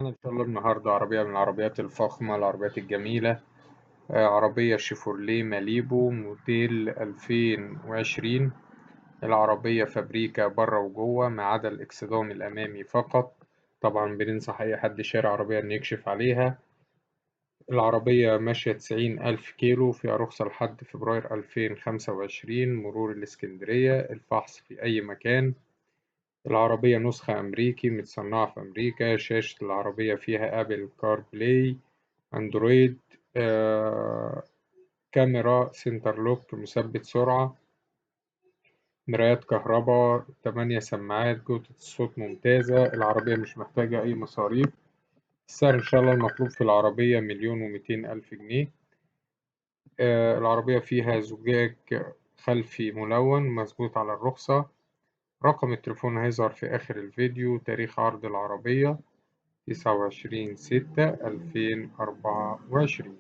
أنا إن شاء الله النهاردة عربية من العربيات الفخمة، العربيات الجميلة. عربية شيفورليه ماليبو موديل 2020. العربية فابريكا بره وجوه ما عدا الإكسدام الأمامي فقط. طبعا بننصح أي حد شاري عربية إنه يكشف عليها. العربية ماشية 90,000 كيلو، فيها رخصة لحد فبراير 2025، مرور الإسكندرية، الفحص في أي مكان. العربية نسخة أمريكي متصنعة في أمريكا. شاشة العربية فيها أبل كار بلاي، أندرويد، كاميرا سنتر لوك، مثبت سرعة، مرايات كهرباء، 8 سماعات، جودة الصوت ممتازة. العربية مش محتاجة أي مصاريف. السعر إن شاء الله المطلوب في العربية 1,200,000 جنيه. العربية فيها زجاج خلفي ملون مظبوط على الرخصة. رقم التليفون هيظهر في آخر الفيديو. تاريخ عرض العربية 29/6/2024.